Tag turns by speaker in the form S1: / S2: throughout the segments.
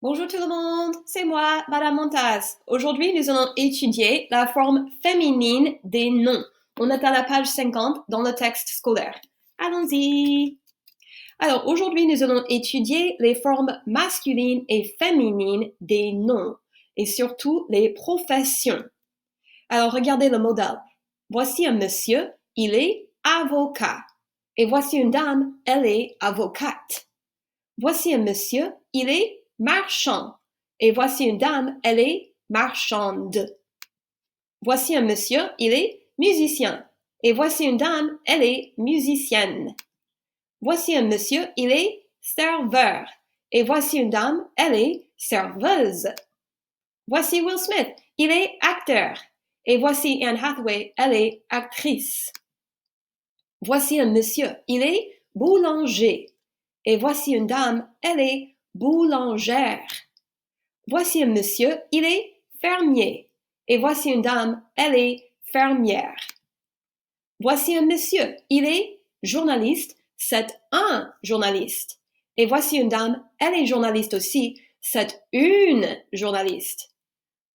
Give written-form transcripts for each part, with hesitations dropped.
S1: Bonjour tout le monde, c'est moi, Madame Montaz. Aujourd'hui, nous allons étudier la forme féminine des noms. On est à la page 50 dans le texte scolaire. Allons-y. Alors, aujourd'hui, nous allons étudier les formes masculines et féminines des noms et surtout les professions. Alors, regardez le modèle. Voici un monsieur, il est avocat. Et voici une dame, elle est avocate. Voici un monsieur, il est marchand. Et voici une dame, elle est marchande. Voici un monsieur, il est musicien. Et voici une dame, elle est musicienne. Voici un monsieur, il est serveur. Et voici une dame, elle est serveuse. Voici Will Smith, il est acteur. Et voici Anne Hathaway, elle est actrice. Voici un monsieur, il est boulanger. Et voici une dame, elle est boulangère. Voici un monsieur, il est fermier. Et voici une dame, elle est fermière. Voici un monsieur, il est journaliste, c'est un journaliste. Et voici une dame, elle est journaliste aussi, c'est une journaliste.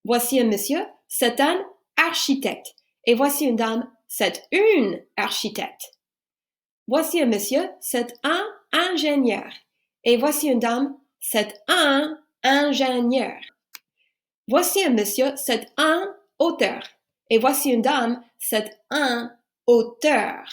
S1: Voici un monsieur, c'est un architecte. Et voici une dame, c'est une architecte. Voici un monsieur, c'est un ingénieur. Et voici une dame, c'est un ingénieur. Voici un monsieur, c'est un auteur. Et voici une dame, c'est un auteur.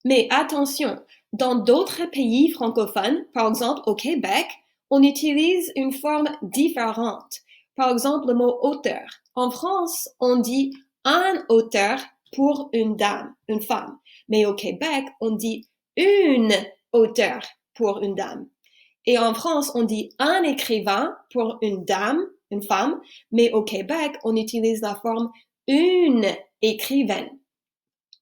S1: Mais attention, dans d'autres pays francophones, par exemple au Québec, on utilise une forme différente. Par exemple, le mot auteur. En France, on dit un auteur pour une dame, une femme. Mais au Québec, on dit une auteur pour une dame. Et en France, on dit un écrivain pour une dame, une femme, mais au Québec, on utilise la forme une écrivaine.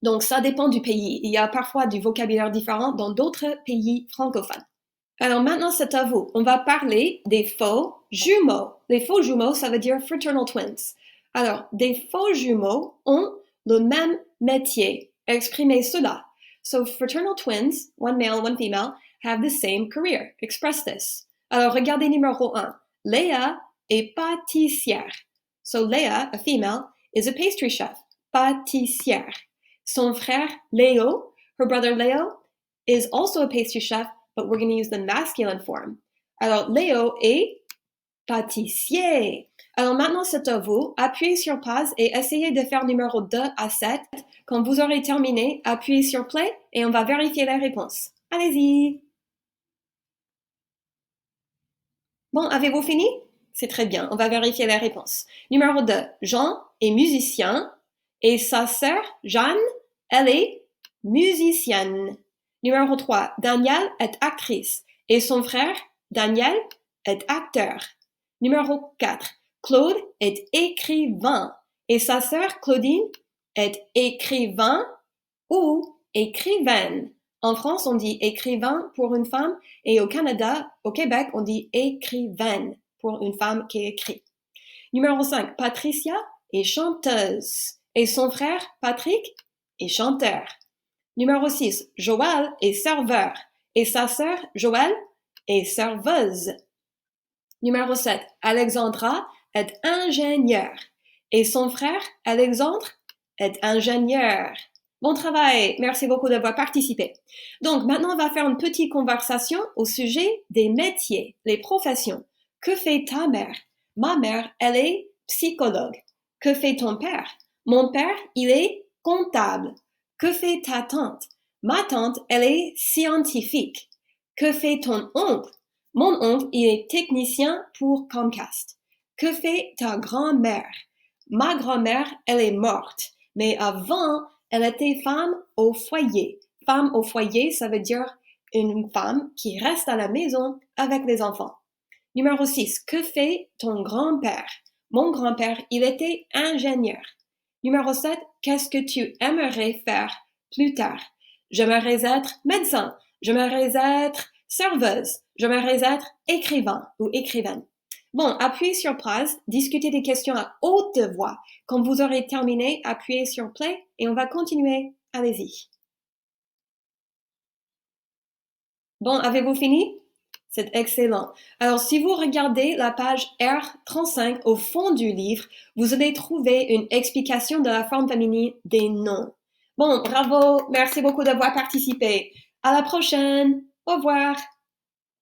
S1: Donc, ça dépend du pays. Il y a parfois du vocabulaire différent dans d'autres pays francophones. Alors maintenant, c'est à vous. On va parler des faux jumeaux. Les faux jumeaux, ça veut dire fraternal twins. Alors, des faux jumeaux ont le même métier. Exprimez cela. So, fraternal twins, one male, one female, have the same career. Express this. Alors, regardez numéro 1. Léa est pâtissière. So, Léa, a female, is a pastry chef. Pâtissière. Son frère, Léo, her brother Léo, is also a pastry chef, but we're going to use the masculine form. Alors, Léo est pâtissier. Alors maintenant, c'est à vous. Appuyez sur pause et essayez de faire numéro 2 à 7. Quand vous aurez terminé, appuyez sur play et on va vérifier les réponses. Allez-y. Bon, avez-vous fini? C'est très bien. On va vérifier les réponses. Numéro 2. Jean est musicien et sa sœur, Jeanne, elle est musicienne. Numéro 3. Danielle est actrice et son frère, Daniel, est acteur. Numéro 4. Claude est écrivain et sa sœur, Claudine, est écrivain ou écrivaine. En France, on dit écrivain pour une femme et au Canada, au Québec, on dit écrivaine pour une femme qui écrit. Numéro 5. Patricia est chanteuse et son frère, Patrick, est chanteur. Numéro 6. Joël est serveur et sa sœur, Joëlle, est serveuse. Numéro 7. Alexandra est ingénieure et son frère, Alexandre, est ingénieur. Bon travail, merci beaucoup d'avoir participé. Donc maintenant, on va faire une petite conversation au sujet des métiers, les professions. Que fait ta mère? Ma mère, elle est psychologue. Que fait ton père? Mon père, il est comptable. Que fait ta tante? Ma tante, elle est scientifique. Que fait ton oncle? Mon oncle, il est technicien pour Comcast. Que fait ta grand-mère? Ma grand-mère, elle est morte. Mais avant, elle était femme au foyer. Femme au foyer, ça veut dire une femme qui reste à la maison avec les enfants. Numéro 6. Que fait ton grand-père? Mon grand-père, il était ingénieur. Numéro 7. Qu'est-ce que tu aimerais faire plus tard? J'aimerais être médecin. J'aimerais être serveuse. J'aimerais être écrivain ou écrivaine. Bon, appuyez sur pause, discutez des questions à haute voix. Quand vous aurez terminé, appuyez sur play et on va continuer. Allez-y. Bon, avez-vous fini? C'est excellent. Alors, si vous regardez la page R35 au fond du livre, vous allez trouver une explication de la forme féminine des noms. Bon, bravo. Merci beaucoup d'avoir participé. À la prochaine. Au revoir.